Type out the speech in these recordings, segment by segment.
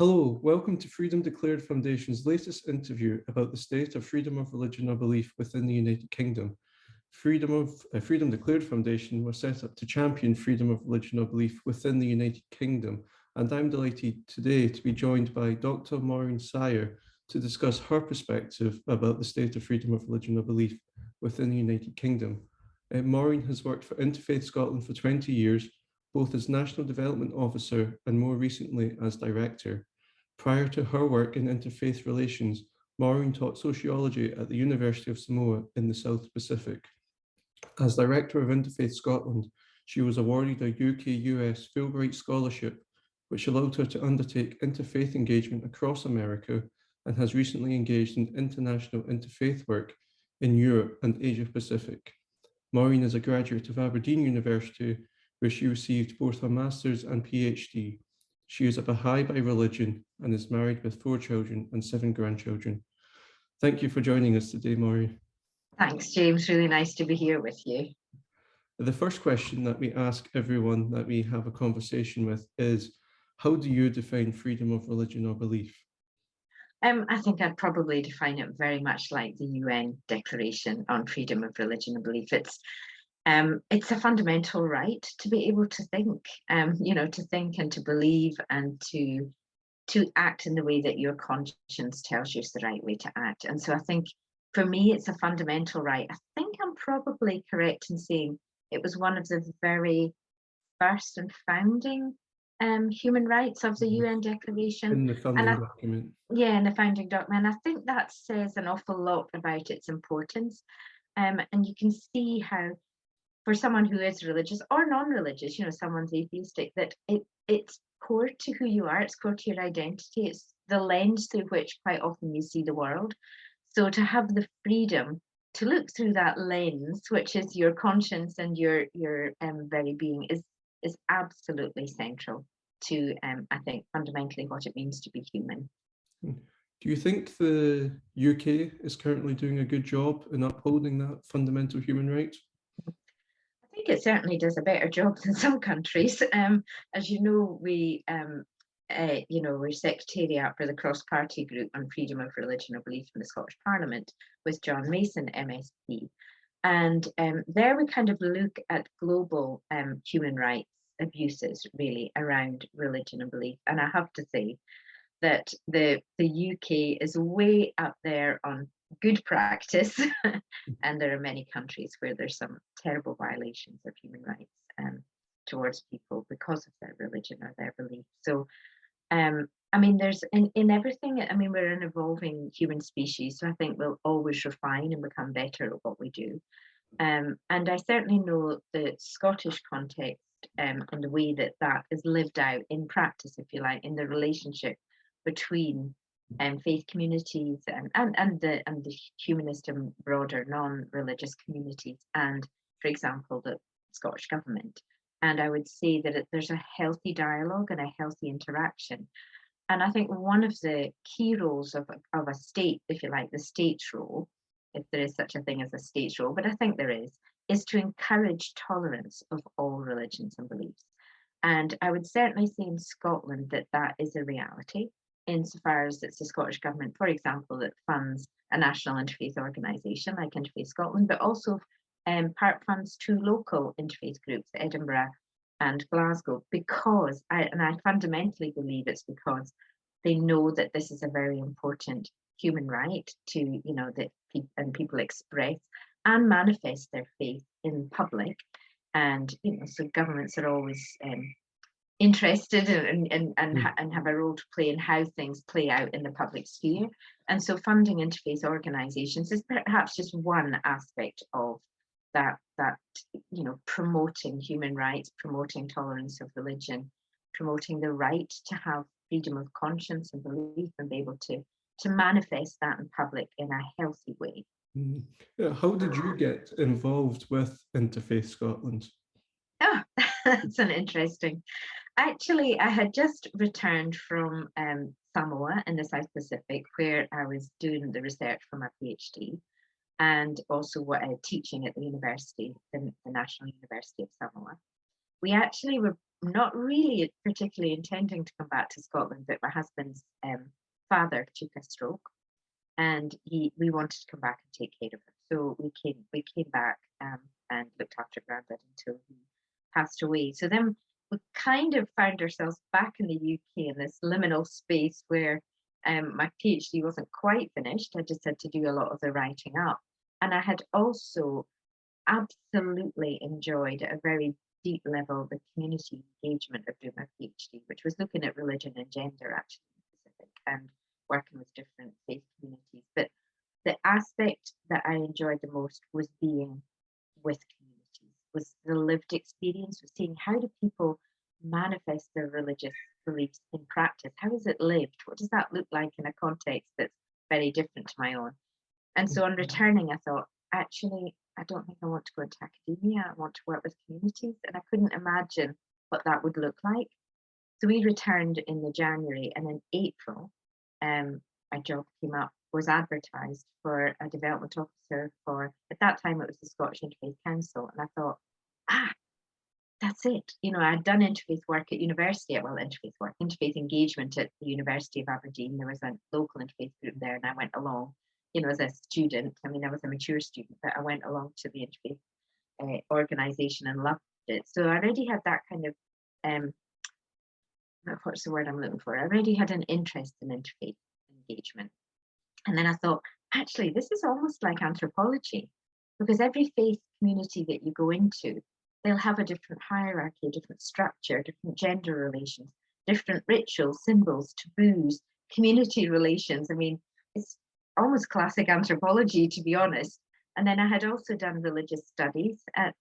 Hello, welcome to Freedom Declared Foundation's latest interview about the state of freedom of religion or belief within the United Kingdom. Freedom Declared Foundation was set up to champion freedom of religion or belief within the United Kingdom, and I'm delighted today to be joined by Dr. Maureen Sier to discuss her perspective about the state of freedom of religion or belief within the United Kingdom. Maureen has worked for Interfaith Scotland for 20 years, both as National Development Officer and more recently as Director. Prior to her work in interfaith relations, Maureen taught sociology at the University of Samoa in the South Pacific. As Director of Interfaith Scotland, she was awarded a UK-US Fulbright Scholarship, which allowed her to undertake interfaith engagement across America, and has recently engaged in international interfaith work in Europe and Asia Pacific. Maureen is a graduate of Aberdeen University, where she received both a master's and PhD. She is a Baha'i by religion and is married with 4 children and 7 grandchildren. Thank you for joining us today, Maureen. Thanks, James. Really nice to be here with you. The first question that we ask everyone that we have a conversation with is, how do you define freedom of religion or belief? I think I'd probably define it very much like the UN Declaration on Freedom of Religion and Belief. It's a fundamental right to be able to think, to think and to believe and to act in the way that your conscience tells you is the right way to act. And so I think for me, it's a fundamental right. I think I'm probably correct in saying it was one of the very first and founding human rights of the UN Declaration. In the founding document. Yeah, in the founding document. And I think that says an awful lot about its importance. And you can see how, for someone who is religious or non-religious, someone's atheistic, that it's core to who you are, it's core to your identity, it's the lens through which quite often you see the world. So to have the freedom to look through that lens, which is your conscience and your very being, is absolutely central to, I think, fundamentally what it means to be human. Do you think the UK is currently doing a good job in upholding that fundamental human right? I think it certainly does a better job than some countries. As you know, we're secretariat for the cross-party group on freedom of religion or belief in the Scottish Parliament with John Mason, MSP. And there we kind of look at global human rights abuses really around religion and belief. And I have to say that the UK is way up there on good practice. And there are many countries where there's some terrible violations of human rights towards people because of their religion or their belief. So there's in everything, we're an evolving human species, so I think we'll always refine and become better at what we do. And I certainly know the Scottish context and the way that is lived out in practice, if you like, in the relationship between faith communities and the humanist and broader non-religious communities, and, for example, the Scottish government. And I would say that there's a healthy dialogue and a healthy interaction. And I think one of the key roles of a state, if you like, the state's role, if there is such a thing as a state's role, but I think there is to encourage tolerance of all religions and beliefs. And I would certainly say in Scotland that is a reality, insofar as it's the Scottish government, for example, that funds a national interfaith organisation like Interfaith Scotland, but also part funds 2 local interfaith groups, Edinburgh and Glasgow, because I fundamentally believe it's because they know that this is a very important human right to, that people express and manifest their faith in public. And so governments are always interested and have a role to play in how things play out in the public sphere. And so funding interfaith organisations is perhaps just one aspect of that promoting human rights, promoting tolerance of religion, promoting the right to have freedom of conscience and belief and be able to manifest that in public in a healthy way. How did you get involved with Interfaith Scotland? Oh, that's an interesting. Actually, I had just returned from Samoa in the South Pacific, where I was doing the research for my PhD, and also teaching at the university, the National University of Samoa. We actually were not really particularly intending to come back to Scotland, but my husband's father took a stroke, and we wanted to come back and take care of him. So we came back and looked after Grandad until he passed away. So then we kind of found ourselves back in the UK in this liminal space where my PhD wasn't quite finished. I just had to do a lot of the writing up. And I had also absolutely enjoyed at a very deep level the community engagement of doing my PhD, which was looking at religion and gender actually in Pacific and working with different faith communities. But the aspect that I enjoyed the most was being with communities, was the lived experience, was seeing how do people manifest their religious beliefs in practice? How is it lived? What does that look like in a context that's very different to my own? And so on returning, I thought, actually, I don't think I want to go into academia. I want to work with communities. And I couldn't imagine what that would look like. So we returned in the January, and in April, a job came up, was advertised for a development officer for, at that time it was the Scottish Interfaith Council. And I thought, that's it. You know, I'd done interfaith work at university, interfaith engagement at the University of Aberdeen. There was a local interfaith group there, and I went along, you know, as a student. I mean, I was a mature student, but I went along to the interfaith organisation and loved it. So I already had that kind of, what's the word I'm looking for? I already had an interest in interfaith engagement. And then I thought, actually, this is almost like anthropology, because every faith community that you go into, they'll have a different hierarchy, a different structure, different gender relations, different rituals, symbols, taboos, community relations. I mean, it's almost classic anthropology, to be honest. And then I had also done religious studies at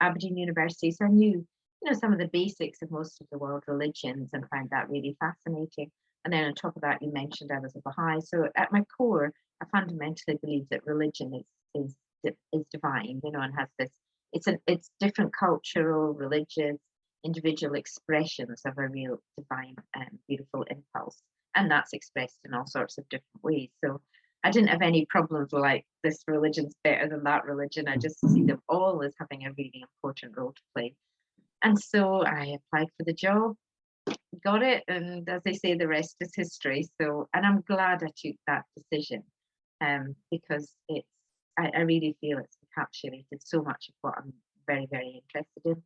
Aberdeen University, so I knew, you know, some of the basics of most of the world religions and found that really fascinating. And then on top of that, you mentioned I was a Baha'i. So at my core, I fundamentally believe that religion is divine, you know, and has this, it's different cultural, religious, individual expressions of a real divine and beautiful impulse. And that's expressed in all sorts of different ways. So I didn't have any problems with like, this religion's better than that religion. I just see them all as having a really important role to play. And so I applied for the job, got it, and as they say, the rest is history. So, and I'm glad I took that decision, because I really feel it's encapsulated so much of what I'm very, very interested in.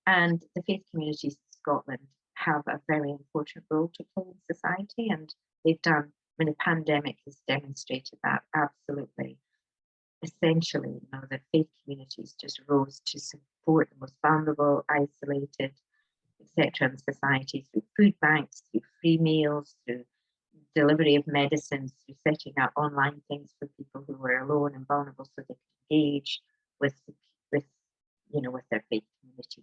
And the faith communities in Scotland have a very important role to play in society, and they've done, I mean, the pandemic has demonstrated that absolutely. Essentially, you know, the faith communities just rose to support the most vulnerable, isolated, etc. in society through food banks, through free meals, through delivery of medicines, through setting up online things for people who were alone and vulnerable, so they could engage with you know, with their faith community,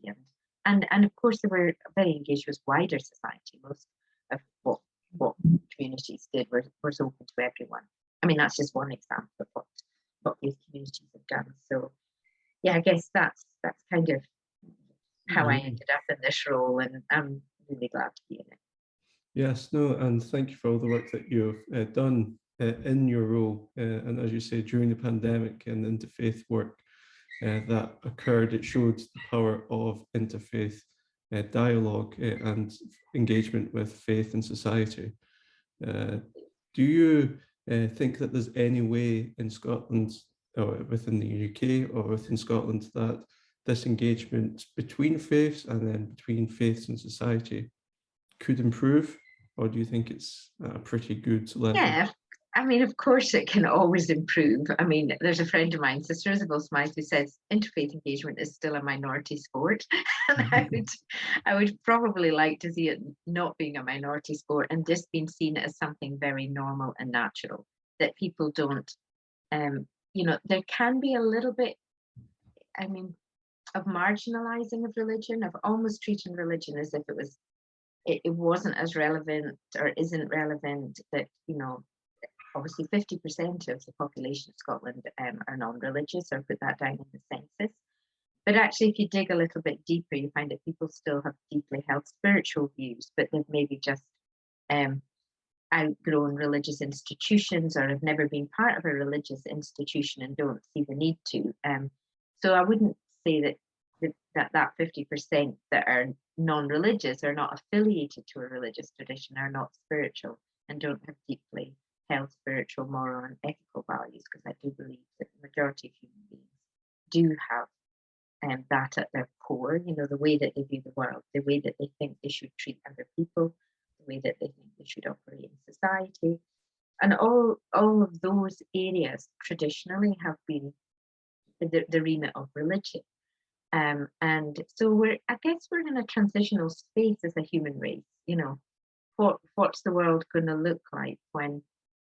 and of course they were very engaged with wider society. Most of what communities did was open to everyone. I mean, that's just one example of what these communities have done. So yeah, I guess that's kind of how I ended up in this role, and I'm really glad to be in it. Yes, no, and thank you for all the work that you've done in your role. And as you say, during the pandemic and interfaith work that occurred, it showed the power of interfaith dialogue and engagement with faith and society. Do you think that there's any way in Scotland, or within the UK or within Scotland, that this engagement between faiths and then between faiths and society could improve, or do you think it's at a pretty good level? Yeah, I mean, of course it can always improve. I mean, there's a friend of mine, Sister Isabel Smythe, who says interfaith engagement is still a minority sport. And I would probably like to see it not being a minority sport and just being seen as something very normal and natural, that people don't, you know, there can be a little bit, I mean, of marginalizing of religion, of almost treating religion as if it wasn't as relevant or isn't relevant, that, you know, obviously 50% of the population of Scotland are non-religious, or put that down in the census. But actually, if you dig a little bit deeper, you find that people still have deeply held spiritual views, but they've maybe just outgrown religious institutions, or have never been part of a religious institution and don't see the need to. So I wouldn't say that 50% that are non-religious, are not affiliated to a religious tradition, are not spiritual, and don't have deeply held spiritual, moral, and ethical values, because I do believe that the majority of human beings do have that at their core, you know, the way that they view the world, the way that they think they should treat other people, the way that they think they should operate in society. And all of those areas traditionally have been the remit of religion. And so I guess we're in a transitional space as a human race, you know. What's the world going to look like when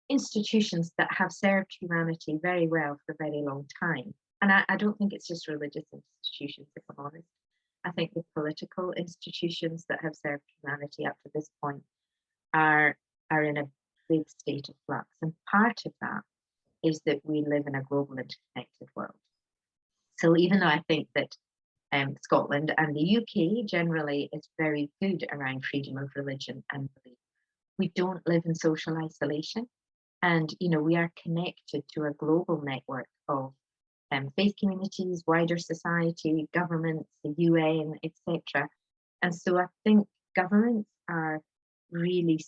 institutions that have served humanity very well for a very long time, and I don't think it's just religious institutions, if I'm honest. I think the political institutions that have served humanity up to this point are in a big state of flux. And part of that is that we live in a global interconnected world. So even though I think that Scotland and the UK generally is very good around freedom of religion and belief, we don't live in social isolation. And, you know, we are connected to a global network of faith communities, wider society, governments, the UN, etc. And so I think governments are really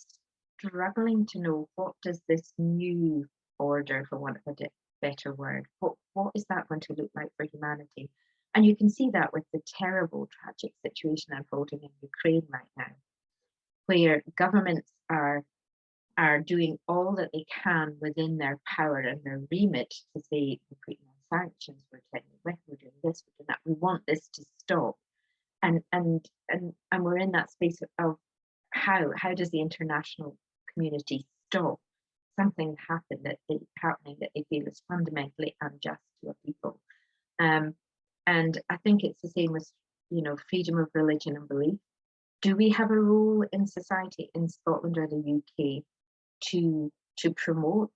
struggling to know, what does this new order, for want of a better word, what is that going to look like for humanity? And you can see that with the terrible, tragic situation unfolding in Ukraine right now, where governments are doing all that they can within their power and their remit to say, we're putting on sanctions, we're taking weapons, we're doing this, we're doing that, we want this to stop. And we're in that space of how does the international community stop something happening that they feel is fundamentally unjust to a people. And I think it's the same with, you know, freedom of religion and belief. Do we have a role in society in Scotland or the UK to promote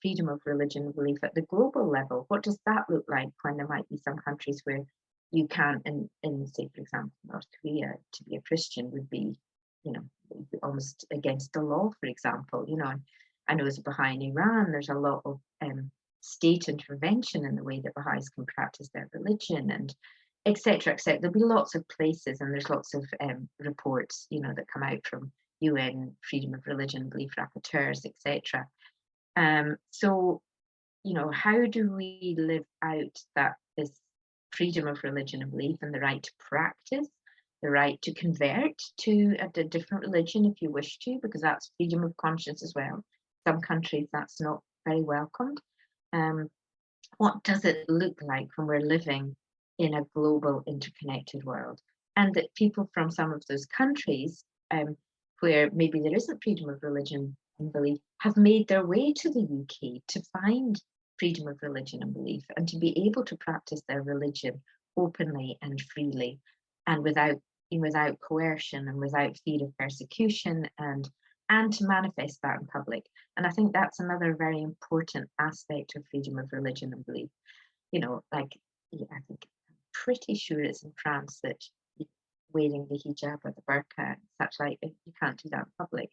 freedom of religion and belief at the global level? What does that look like when there might be some countries where you can't, in say, for example, North Korea, to be a Christian would be, you know, almost against the law, for example. You know, I know as a Baha'i in Iran, there's a lot of state intervention in the way that Baha'is can practice their religion, and etc. etc. There'll be lots of places, and there's lots of reports, you know, that come out from UN freedom of religion, belief rapporteurs, etc. So, you know, how do we live out that this freedom of religion and belief, and the right to practice, the right to convert to a different religion if you wish to, because that's freedom of conscience as well. Some countries that's not very welcomed. What does it look like when we're living in a global interconnected world? And that people from some of those countries where maybe there isn't freedom of religion and belief have made their way to the UK to find freedom of religion and belief, and to be able to practice their religion openly and freely, and without coercion and without fear of persecution, and to manifest that in public. And I think that's another very important aspect of freedom of religion and belief. You know, like, I think, I'm pretty sure it's in France that wearing the hijab or the burqa and such like, you can't do that in public.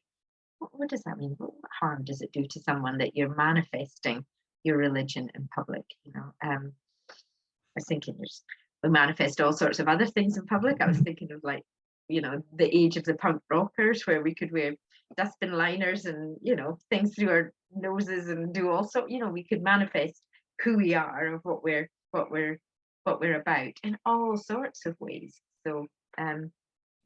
What does that mean? What harm does it do to someone that you're manifesting your religion in public? You know, I was thinking we manifest all sorts of other things in public. I was thinking of, like, you know, the age of the punk rockers, where we could wear dustbin liners and, you know, things through our noses and do all sorts, you know, we could manifest who we are, of what we're about in all sorts of ways. So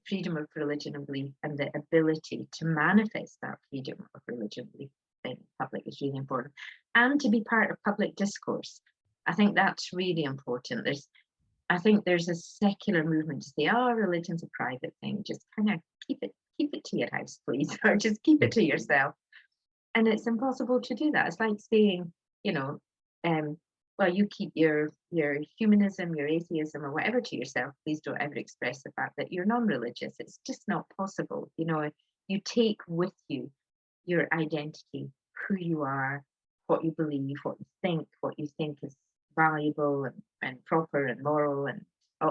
freedom of religion and belief, and the ability to manifest that freedom of religion and belief in public is really important, and to be part of public discourse. I think that's really important. I think there's a secular movement to say, oh, religion's a private thing, just kind of keep it to your house, please, or just keep it to yourself. And it's impossible to do that. It's like saying, you know, well, you keep your humanism, your atheism, or whatever to yourself. Please don't ever express the fact that you're non-religious. It's just not possible. You know, you take with you your identity, who you are, what you believe, what you think is valuable and proper and moral, and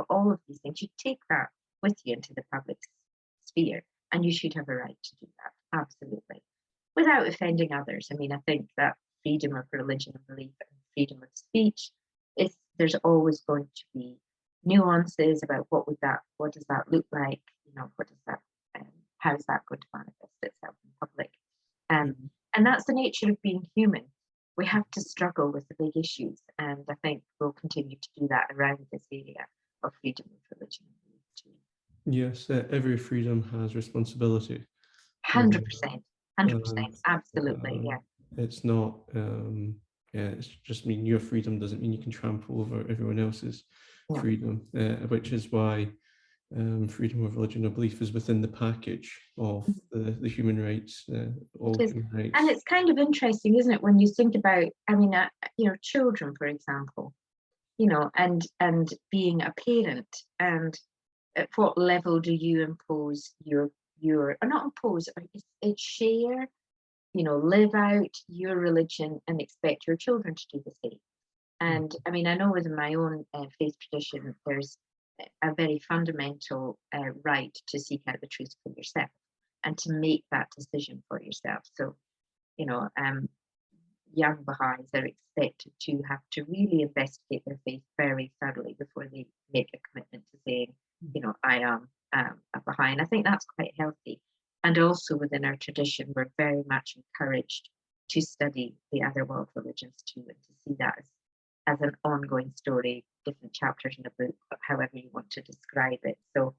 all of these things. You take that with you into the public sphere, and you should have a right to do that, absolutely, without offending others. I mean, I think that freedom of religion and belief and freedom of speech there's always going to be nuances about what does that look like, what does that, how is that going to manifest itself in public? And that's the nature of being human. We have to struggle with the big issues, and I think we'll continue to do that around this area of freedom of religion and belief too. Yes, every freedom has responsibility. 100%, 100%, And, absolutely, yeah. It's not, it's just mean your freedom doesn't mean you can trample over everyone else's No. freedom, which is why freedom of religion or belief is within the package of the human rights, all human rights. And it's kind of interesting, isn't it, when you think about, I mean, children, for example, and being a parent, and at what level do you impose your or not impose, it's share, live out your religion and expect your children to do the same. And I mean, I know within my own faith tradition, there's a very fundamental right to seek out the truth for yourself and to make that decision for yourself. So, young Baha'is are expected to have to really investigate their faith very thoroughly before they make a commitment to saying, I am a Baha'i. And I think that's quite healthy. And also within our tradition, we're very much encouraged to study the other world religions too, and to see that as an ongoing story, different chapters in a book, however you want to describe it. So,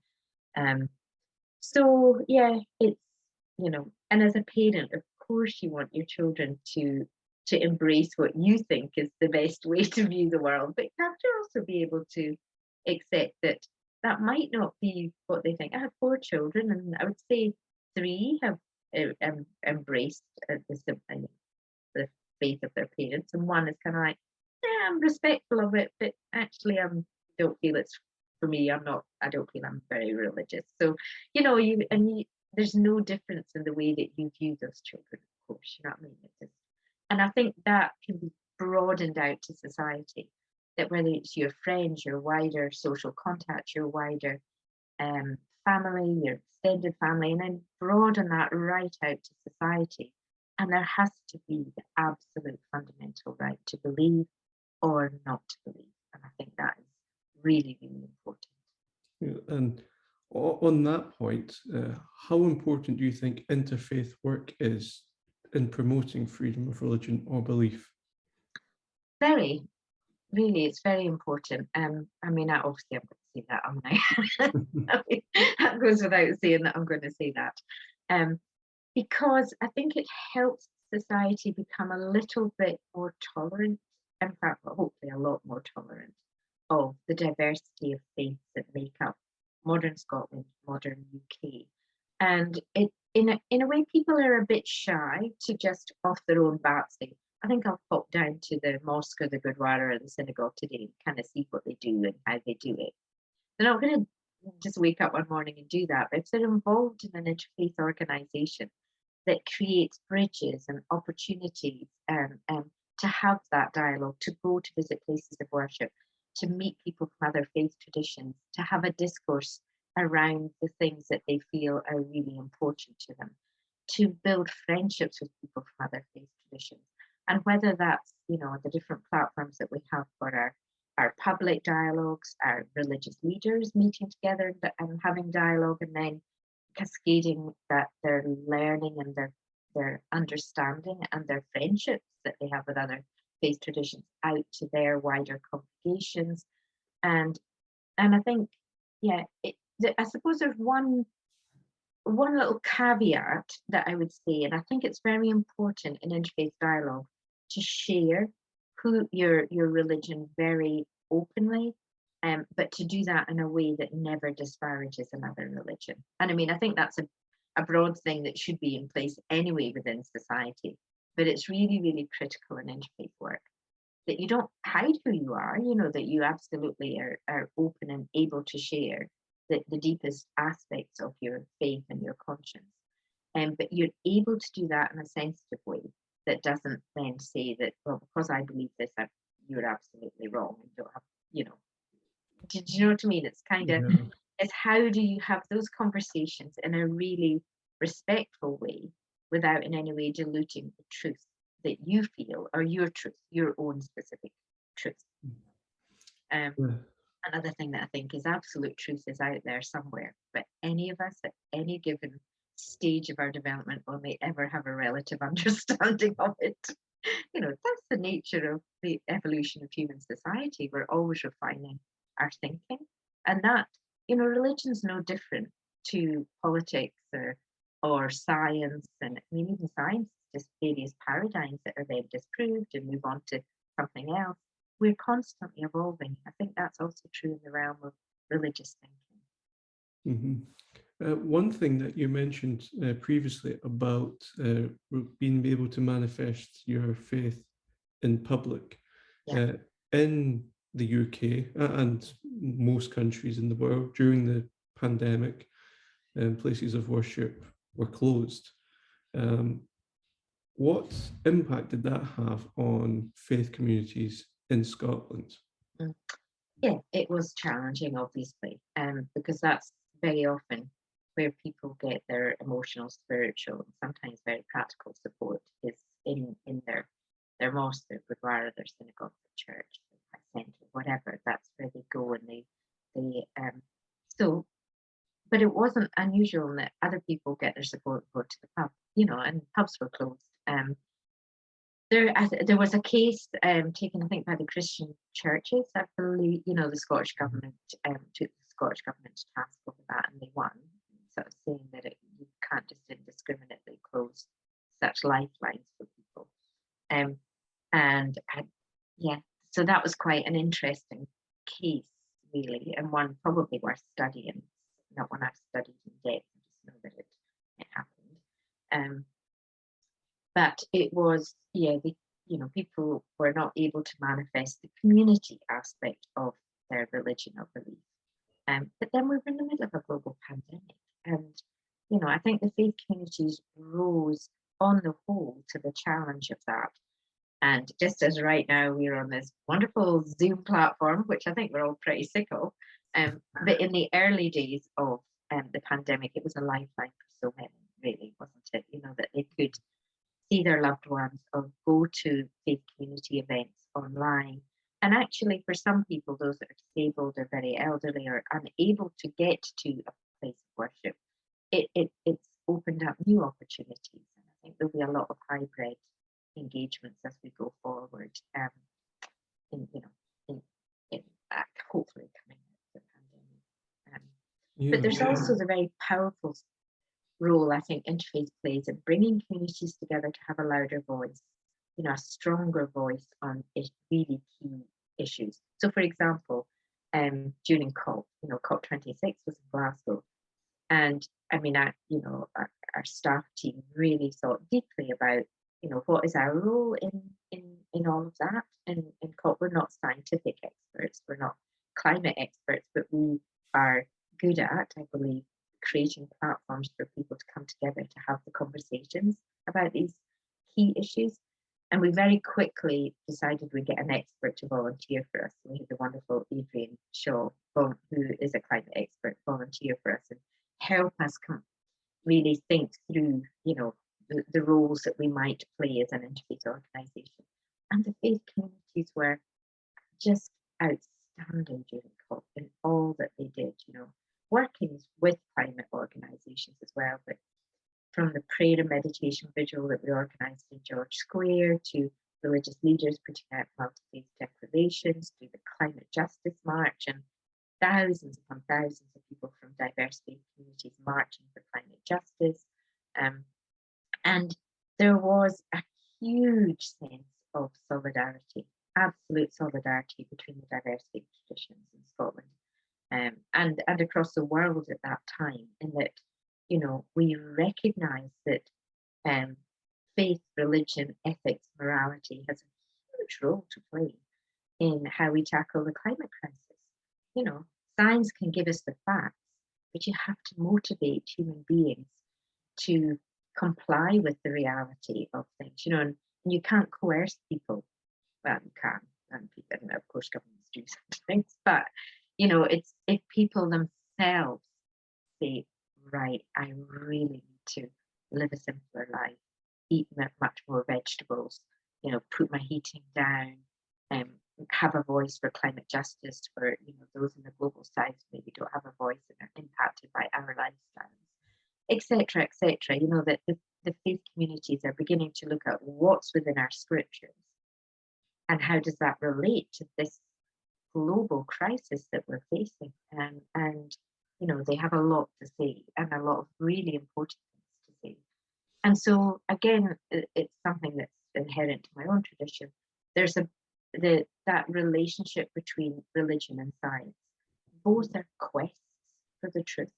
yeah, it's, and as a parent, of course, you want your children to embrace what you think is the best way to view the world, but you have to also be able to accept that might not be what they think. I have 4 children, and I would say 3 have embraced the faith of their parents, and 1 is kind of like, yeah, I'm respectful of it, but actually I don't feel it's for me. I don't feel I'm very religious. So, there's no difference in the way that you view those children, of course, you know what I mean? And I think that can be broadened out to society, that whether it's your friends, your wider social contacts, your wider family, your extended family, and then broaden that right out to society. And there has to be the absolute fundamental right to believe or not to believe. And I think that is really, really important. Yeah, and on that point, how important do you think interfaith work is in promoting freedom of religion or belief? Very, really, it's very important. I mean, obviously I'm going to say that, aren't I? That goes without saying that I'm going to say that. Because I think it helps society become a little bit more tolerant, in fact, hopefully a lot more tolerant of the diversity of faiths that make up modern Scotland, modern UK. And in a way, people are a bit shy to just off their own bat say, I think I'll pop down to the mosque or the Gurdwara or the synagogue today and kind of see what they do and how they do it. They're not going to just wake up one morning and do that. But if they're involved in an interfaith organisation that creates bridges and opportunities to have that dialogue, to go to visit places of worship, to meet people from other faith traditions, to have a discourse around the things that they feel are really important to them, to build friendships with people from other faith traditions. And whether that's, the different platforms that we have for our public dialogues, our religious leaders meeting together and having dialogue, and then cascading that their learning and their understanding and their friendships that they have with other faith traditions out to their wider congregations. And I think, yeah, I suppose there's one little caveat that I would say, and I think it's very important in interfaith dialogue to share your religion very openly, but to do that in a way that never disparages another religion. And I mean, I think that's a broad thing that should be in place anyway within society, but it's really, really critical in interfaith work that you don't hide who you are, that you absolutely are open and able to share the deepest aspects of your faith and your conscience. But you're able to do that in a sensitive way that doesn't then say that, well, because I believe this, you're absolutely wrong and don't have, do you know what I mean? It's kind of, it's how do you have those conversations in a really respectful way without in any way diluting the truth that you feel, or your truth, your own specific truth. Another thing that I think is absolute truth is out there somewhere, but any of us at any given stage of our development only ever have a relative understanding of it. That's the nature of the evolution of human society. We're always refining our thinking. And that, religion's no different to politics or science. And I mean, even science is just various paradigms that are then disproved and move on to something else. We're constantly evolving. I think that's also true in the realm of religious thinking. One thing that you mentioned previously about being able to manifest your faith in public, Yeah. in the UK and most countries in the world during the pandemic, places of worship were closed. What impact did that have on faith communities in Scotland? Yeah, it was challenging, obviously, because that's very often where people get their emotional, spiritual, and sometimes very practical support is in their mosque, their gurdwara, their synagogue, their church, their centre, whatever. That's where they go, and they so. But it wasn't unusual that other people get their support and go to the pub, and pubs were closed. There was a case taken, I think, by the Christian churches. I believe, the Scottish government took the Scottish government to task over that, and they won, sort of saying that you can't just indiscriminately close such lifelines for people. So that was quite an interesting case, really, and one probably worth studying. Not one I've studied in depth. I just know that it happened. But it was, people were not able to manifest the community aspect of their religion or belief. But then we were in the middle of a global pandemic. And, I think the faith communities rose on the whole to the challenge of that. And just as right now we're on this wonderful Zoom platform, which I think we're all pretty sick of, but in the early days of the pandemic, it was a lifeline for so many, really, wasn't it? That they could see their loved ones or go to faith community events online. And actually, for some people, those that are disabled or very elderly or unable to get to a place of worship, it's opened up new opportunities. And I think there'll be a lot of hybrid engagements as we go forward. Hopefully coming out of the pandemic. But there's also the very powerful role I think interfaith plays in bringing communities together to have a louder voice, a stronger voice on really key issues. So, for example, during COP, COP26 was in Glasgow, and I mean, our staff team really thought deeply about, what is our role in all of that. In COP, we're not scientific experts, we're not climate experts, but we are good at, I believe, creating platforms for people to come together to have the conversations about these key issues. And we very quickly decided we'd get an expert to volunteer for us. We had the wonderful Adrian Shaw, who is a climate expert, volunteer for us and help us really think through, the roles that we might play as an interfaith organisation. And the faith communities were just outstanding during COP in all that they did, working with climate organisations as well, but from the prayer and meditation vigil that we organised in George Square to religious leaders putting out multi-faith declarations, to the climate justice march, and thousands upon thousands of people from diverse faith communities marching for climate justice. And there was a huge sense of solidarity, absolute solidarity between the diverse faith traditions in Scotland. And across the world at that time, in that, we recognise that faith, religion, ethics, morality has a huge role to play in how we tackle the climate crisis. Science can give us the facts, but you have to motivate human beings to comply with the reality of things, and you can't coerce people. Well, you can, and of course governments do sometimes, but it's if people themselves say, right, I really need to live a simpler life, eat much more vegetables, put my heating down, have a voice for climate justice, for those in the global south maybe don't have a voice and are impacted by our lifestyles, etc., etc. That the faith communities are beginning to look at what's within our scriptures and how does that relate to this global crisis that we're facing. And they have a lot to say and a lot of really important things to say. And so again, it's something that's inherent to my own tradition. There's that relationship between religion and science. Both are quests for the truth.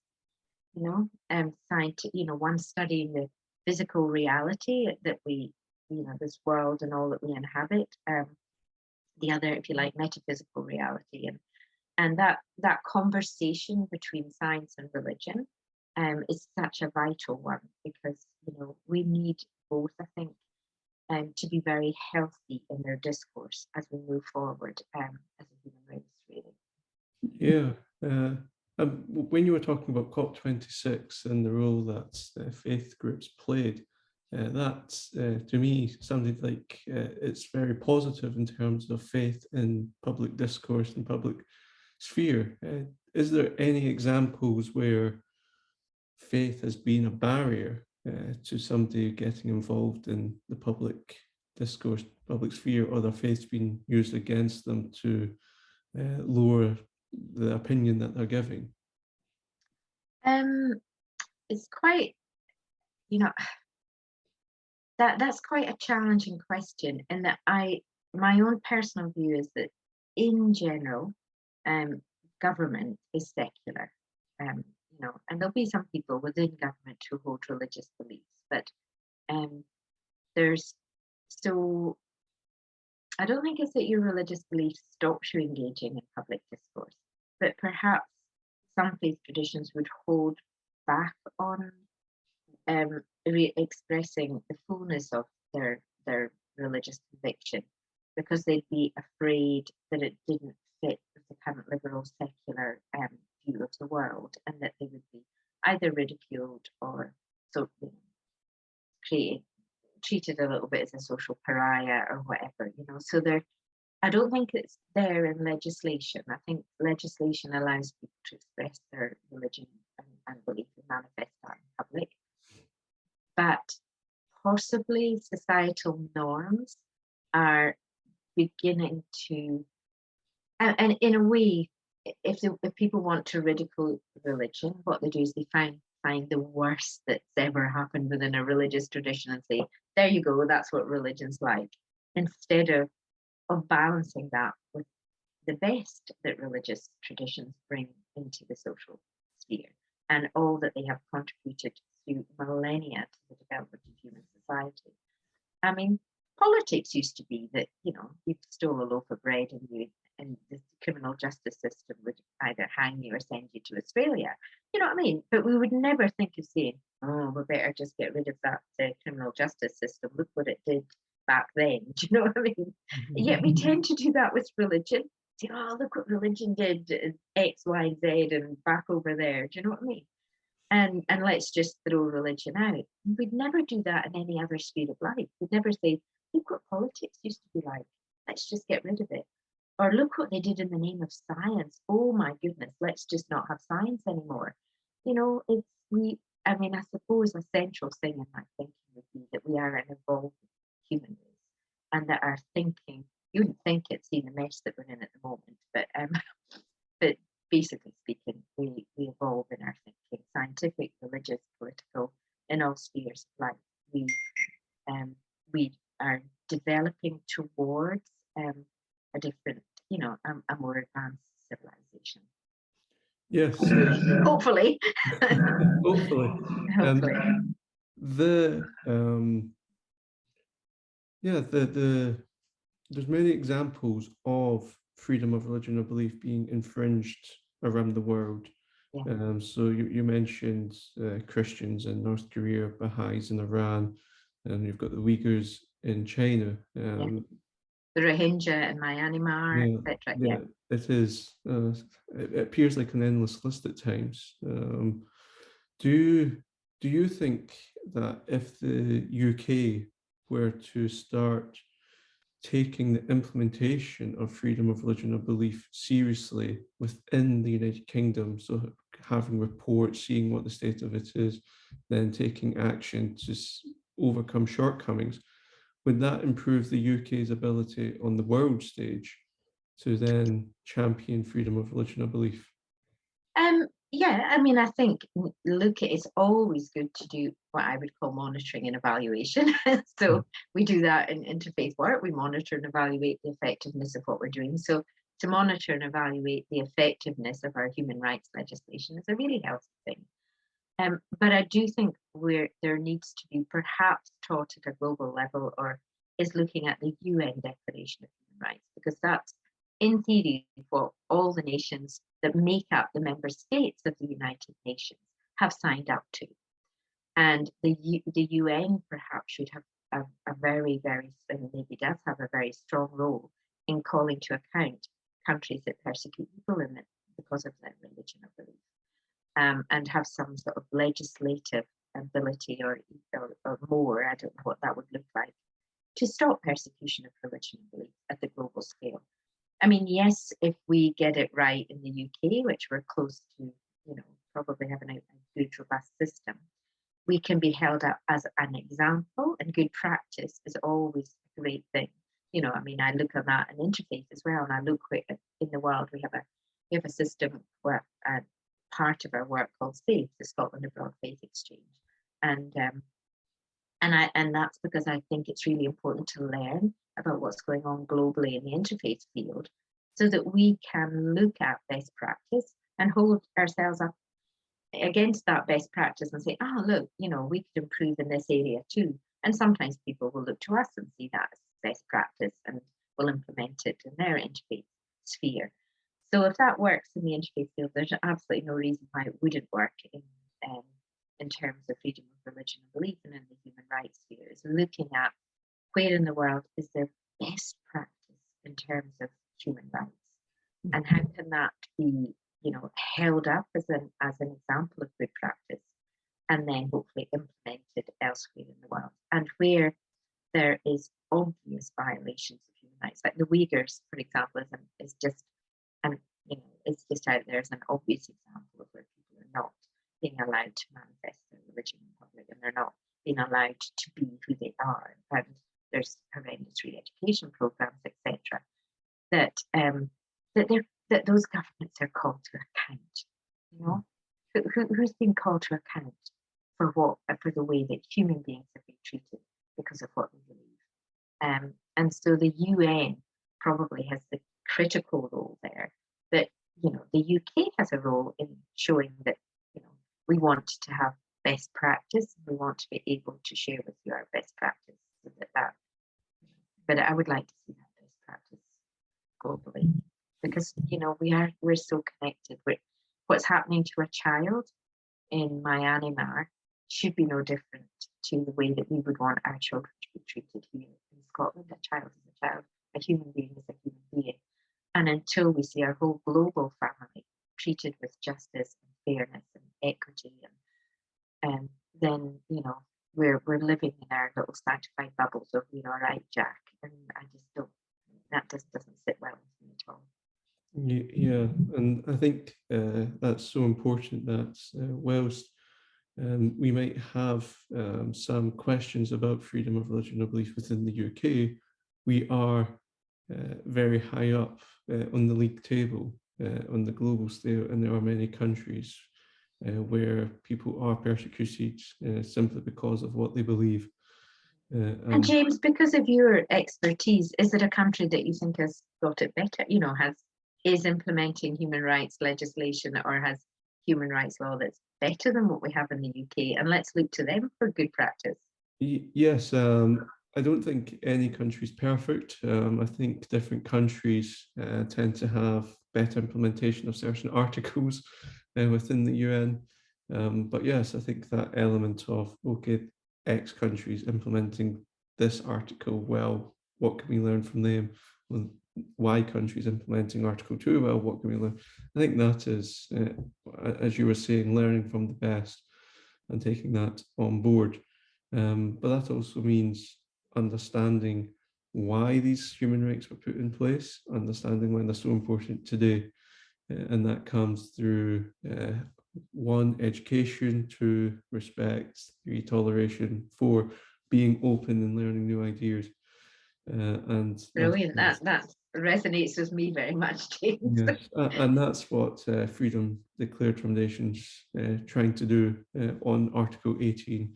Science, one studying the physical reality that we, this world and all that we inhabit. The other, if you like, metaphysical reality, and that conversation between science and religion is such a vital one, because we need both, I think, to be very healthy in their discourse as we move forward as a human race, really. Yeah. When you were talking about COP26 and the role that faith groups played, that to me sounded like it's very positive in terms of faith in public discourse and public sphere. Is there any examples where faith has been a barrier to somebody getting involved in the public discourse, public sphere, or their faith's been used against them to lower the opinion that they're giving? It's quite, that's quite a challenging question, and that my own personal view is that in general, government is secular, and there'll be some people within government who hold religious beliefs, but I don't think it's that your religious belief stops you engaging in public discourse, but perhaps some faith traditions would hold back on expressing the fullness of their religious conviction, because they'd be afraid that it didn't fit with the current liberal secular view of the world, and that they would be either ridiculed or treated a little bit as a social pariah or whatever. So I don't think it's there in legislation. I think legislation allows people to express their religion and belief and manifest that in public. But possibly societal norms are beginning to, and in a way, if people want to ridicule religion, what they do is they find the worst that's ever happened within a religious tradition and say, there you go, that's what religion's like, instead of balancing that with the best that religious traditions bring into the social sphere and all that they have contributed through millennia to the development of human society. I mean, politics used to be that, you stole a loaf of bread and the criminal justice system would either hang you or send you to Australia. You know what I mean? But we would never think of saying, oh, we better just get rid of that criminal justice system. Look what it did back then. Do you know what I mean? Yet we tend to do that with religion. Say, oh, look what religion did, X, Y, Z, and back over there. Do you know what I mean? And let's just throw religion out. We'd never do that in any other sphere of life. We'd never say, look what politics used to be like. Let's just get rid of it. Or look what they did in the name of science. Oh my goodness, let's just not have science anymore. I suppose a central thing in my thinking would be that we are an evolving human race, and that our thinking, you wouldn't think it, seeing the mess that we're in at the moment, but basically speaking, we evolve in our thinking, scientific, religious, political, in all spheres of life. We are developing towards a different, a more advanced civilization. Yes. Hopefully. Hopefully. Hopefully. There's many examples of freedom of religion or belief being infringed around the world. Yeah. So you mentioned Christians in North Korea, Baha'is in Iran, and you've got the Uyghurs in China. The Rohingya in Myanmar, etc. Yeah, it is. It appears like an endless list at times. Do you think that if the UK were to start taking the implementation of freedom of religion or belief seriously within the United Kingdom. So having reports, seeing what the state of it is, then taking action to overcome shortcomings. Would that improve the UK's ability on the world stage to then champion freedom of religion or belief? Yeah, I mean, I think look, it's always good to do what I would call monitoring and evaluation. So we do that in interfaith work. We monitor and evaluate the effectiveness of what we're doing. So to monitor and evaluate the effectiveness of our human rights legislation is a really healthy thing. But I do think there needs to be perhaps taught at a global level, or is looking at the UN Declaration of Human Rights, because that's in theory what all the nations that make up the member states of the United Nations have signed up to. And the UN perhaps should have a very, and maybe does have a very strong role in calling to account countries that persecute people in it because of their religion or belief. And have some sort of legislative ability or more, I don't know what that would look like, to stop persecution of religion and belief at the global scale. I mean, yes, if we get it right in the UK, which we're close to, probably having a good, robust system, we can be held up as an example, and good practice is always a great thing. I mean, I look at that in interfaith as well, and I look where in the world we have a system where part of our work called SAFE, the Scotland Abroad Faith Exchange, and that's because I think it's really important to learn about what's going on globally in the interfaith field, so that we can look at best practice and hold ourselves up against that best practice and say, look, we could improve in this area too. And sometimes people will look to us and see that as best practice and will implement it in their interfaith sphere. So if that works in the interfaith field, there's absolutely no reason why it wouldn't work in terms of freedom of religion and belief and in the human rights sphere. Is looking at where in the world is there best practice in terms of human rights, and how can that be, held up as an example of good practice, and then hopefully implemented elsewhere in the world. And where there is obvious violations of human rights, like the Uyghurs, for example, is just it's just out there as an obvious example of where people are not being allowed to manifest their religion in public, and they're not being allowed to be who they are. And there's horrendous re-education programs, etc. That those governments are called to account. Who's being called to account for the way that human beings have been treated because of what they believe? And so the UN probably has the critical role there. That the UK has a role in showing that we want to have best practice. We want to be able to share with you our best practice. But I would like to see that best practice globally, because we're so connected with what's happening to a child in Myanmar should be no different to the way that we would want our children to be treated here in Scotland. A child is a child, a human being is a human being. And until we see our whole global family treated with justice and fairness and equity, and then we're living in our little sanctified bubbles of we're all right, Jack. And I just don't. That just doesn't sit well with me at all. Yeah, and I think that's so important that whilst we might have some questions about freedom of religion or belief within the UK, we are very high up on the league table on the global scale, and there are many countries where people are persecuted simply because of what they believe. And James, because of your expertise, is it a country that you think has got it better? Is implementing human rights legislation or has human rights law that's better than what we have in the UK? And let's look to them for good practice. Yes, I don't think any country is perfect. I think different countries tend to have better implementation of certain articles within the UN. But yes, I think that element of, okay, X countries implementing this article well, what can we learn from them? Well, Y countries implementing Article 2 well, what can we learn? I think that is, as you were saying, learning from the best and taking that on board. But that also means understanding why these human rights were put in place, understanding why they're so important today. And that comes through one, education, two, respect, three, toleration, four, being open and learning new ideas. And brilliant. That resonates with me very much, James. yes, and that's what Freedom Declared Foundation's trying to do on Article 18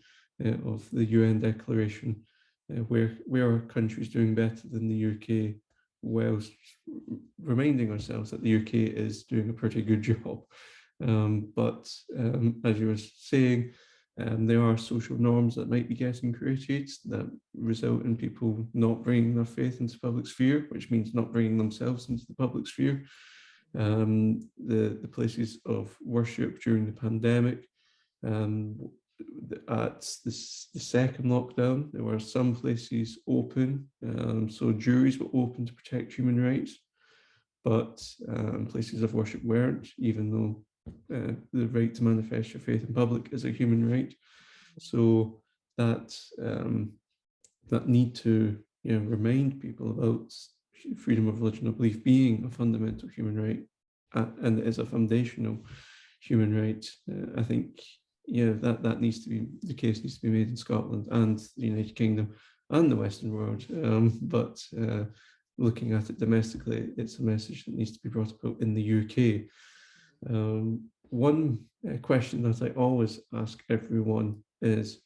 of the UN Declaration, where are countries doing better than the UK, whilst reminding ourselves that the UK is doing a pretty good job. But as you were saying, there are social norms that might be getting created that result in people not bringing their faith into the public sphere, which means not bringing themselves into the public sphere. The places of worship during the pandemic, at the second lockdown, there were some places open, so juries were open to protect human rights, but places of worship weren't, even though the right to manifest your faith in public is a human right. So that that need to remind people about freedom of religion or belief being a fundamental human right, and it is a foundational human right. I think that needs to be the case, needs to be made in Scotland and the United Kingdom and the Western world. But looking at it domestically, it's a message that needs to be brought about in the UK. One question that I always ask everyone is,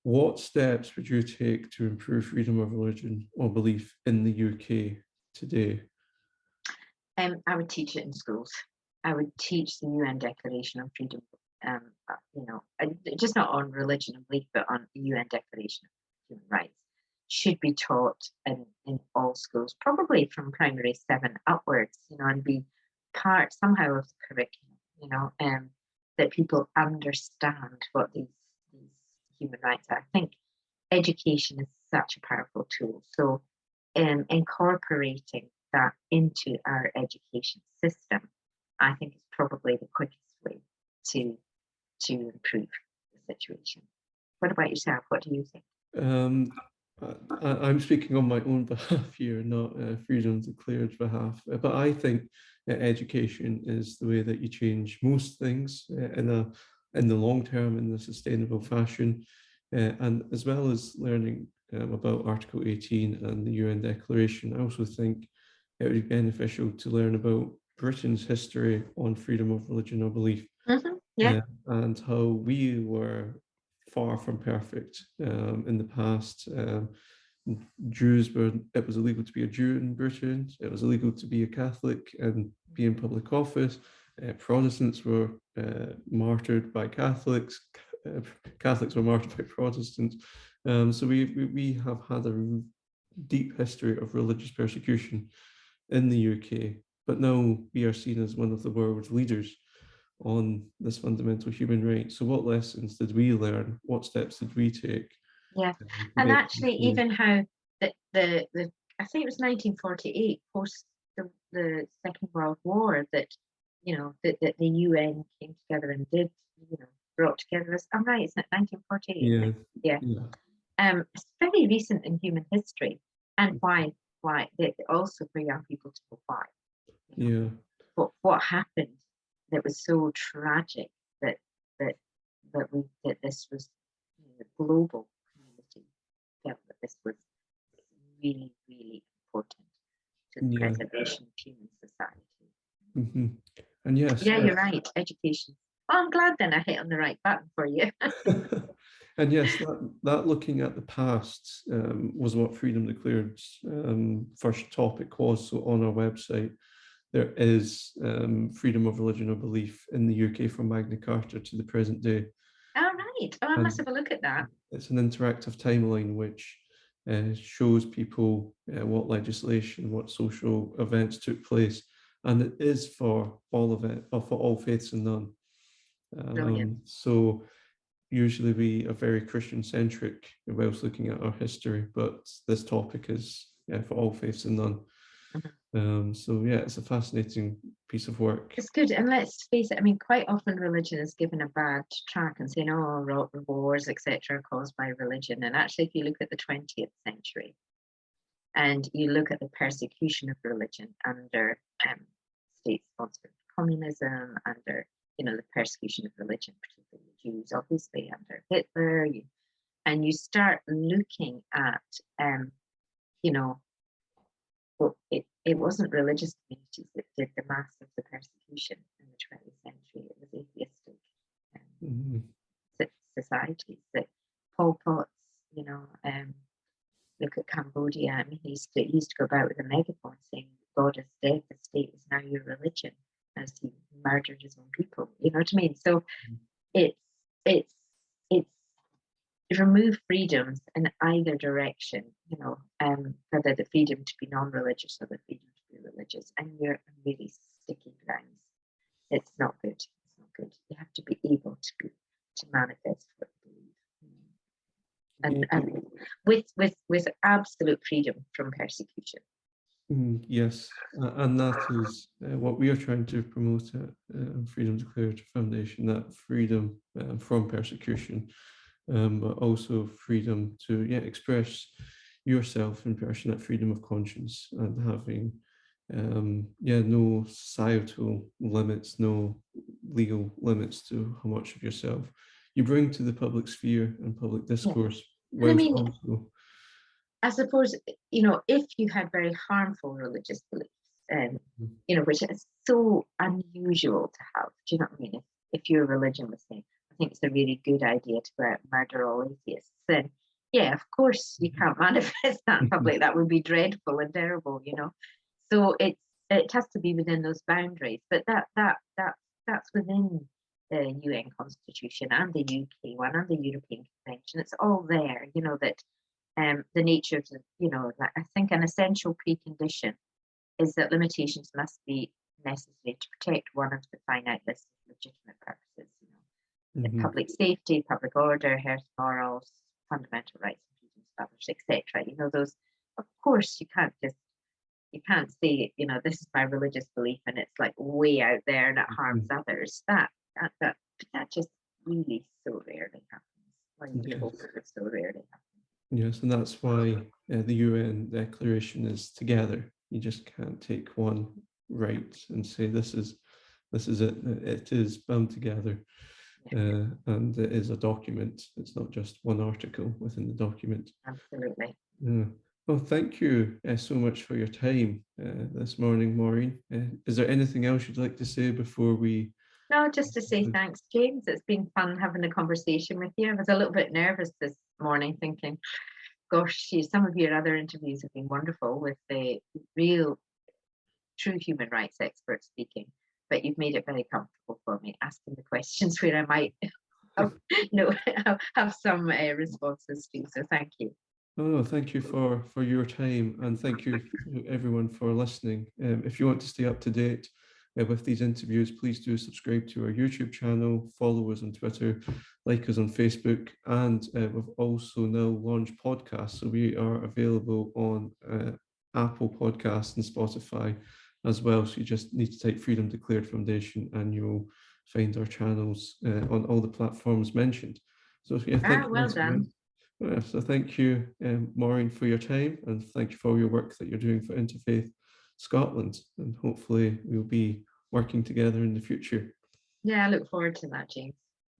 what steps would you take to improve freedom of religion or belief in the UK today? I would teach it in schools. I would teach the UN Declaration on Freedom, just not on religion and belief, but on the UN Declaration of Human Rights. Should be taught in all schools, probably from primary 7 upwards, and be part somehow of the curriculum, that people understand what these human rights are. I think education is such a powerful tool. So incorporating that into our education system, I think is probably the quickest way to improve the situation. What about yourself? What do you think? I'm speaking on my own behalf here, not Freedom Declared's behalf. But I think education is the way that you change most things in the long term, in a sustainable fashion, and as well as learning about Article 18 and the UN Declaration. I also think it would be beneficial to learn about Britain's history on freedom of religion or belief, and how we were far from perfect in the past. It was illegal to be a Jew in Britain. It was illegal to be a Catholic and be in public office. Protestants were martyred by Catholics. Catholics were martyred by Protestants. So we have had a deep history of religious persecution in the UK, but now we are seen as one of the world's leaders on this fundamental human right. So what lessons did we learn? What steps did we take? Yeah, and actually even how the I think it was 1948, post the Second World War, that that the UN came together and did brought together this. I'm right, isn't it 1948? Yeah. It's very recent in human history, and why also for young people to know why. What happened that was so tragic that this was global community felt that this was really, really important to the preservation of human society. And yes, you're right, education. Well, I'm glad then I hit on the right button for you. And yes, that looking at the past was what Freedom Declared's first topic was. So on our website, there is freedom of religion or belief in the UK from Magna Carta to the present day. All right. Oh, I must have a look at that. It's an interactive timeline which shows people what legislation, what social events took place, and it is for all of it, or for all faiths and none. So usually we are very Christian-centric whilst looking at our history, but this topic is for all faiths and none. So yeah, it's a fascinating piece of work. It's good, and let's face it, I mean, quite often religion is given a bad track and saying, oh, wars, etc., are caused by religion. And actually, if you look at the 20th century, And you look at the persecution of religion under state-sponsored communism, under, the persecution of religion, particularly Jews, obviously, under Hitler, and you start looking at, well, it wasn't religious communities that did the mass of the persecution in the 20th century. It was atheistic societies that Pol Pot's, look at Cambodia. I mean, he used to go about with a megaphone saying, "God is dead, the state is now your religion," as he murdered his own people. You know what I mean? So it's remove freedoms in either direction, whether the freedom to be non-religious or the freedom to be religious, and you're on really sticky grounds. It's not good. It's not good. You have to be able to manifest what you believe, and with absolute freedom from persecution. Yes, and that is what we are trying to promote at Freedom Declared Foundation, that freedom from persecution, but also freedom to express yourself in person, that freedom of conscience, and having no societal limits, no legal limits to how much of yourself you bring to the public sphere and public discourse. I mean, I suppose, if you had very harmful religious beliefs, which is so unusual to have, do you know what I mean? If your religion was saying, I think it's a really good idea to go out and murder all atheists, then of course you can't manifest that in public. That would be dreadful and terrible, So it has to be within those boundaries. But that's within the UN Constitution and the UK one and the European Convention. It's all there, that the nature of I think an essential precondition is that limitations must be necessary to protect one of the finite list of legitimate purposes, public safety, public order, health, morals, fundamental rights and freedoms of others, etc. Those, of course, you can't say, this is my religious belief and it's like way out there and it harms others. That just really so rarely happens. So rarely happens. Yes, and that's why the UN Declaration is together. You just can't take one right and say this is it. It is bound together, and it is a document. It's not just one article within the document. Absolutely. Well, thank you so much for your time this morning, Maureen. Is there anything else you'd like to say before we? No, just to say thanks, James. It's been fun having a conversation with you. I was a little bit nervous this morning thinking, gosh, some of your other interviews have been wonderful with the real, true human rights experts speaking, but you've made it very comfortable for me, asking the questions where I might have some responses to. So thank you. Oh, thank you for your time, and thank you to everyone for listening. If you want to stay up to date with these interviews, please do subscribe to our YouTube channel, follow us on Twitter, like us on Facebook, and we've also now launched podcasts. So we are available on Apple Podcasts and Spotify as well. So you just need to type Freedom Declared Foundation and you'll find our channels on all the platforms mentioned. So thank you. Well done. So thank you, Maureen, for your time, and thank you for your work that you're doing for Interfaith Scotland, and hopefully we'll be working together in the future. Yeah, I look forward to that, James.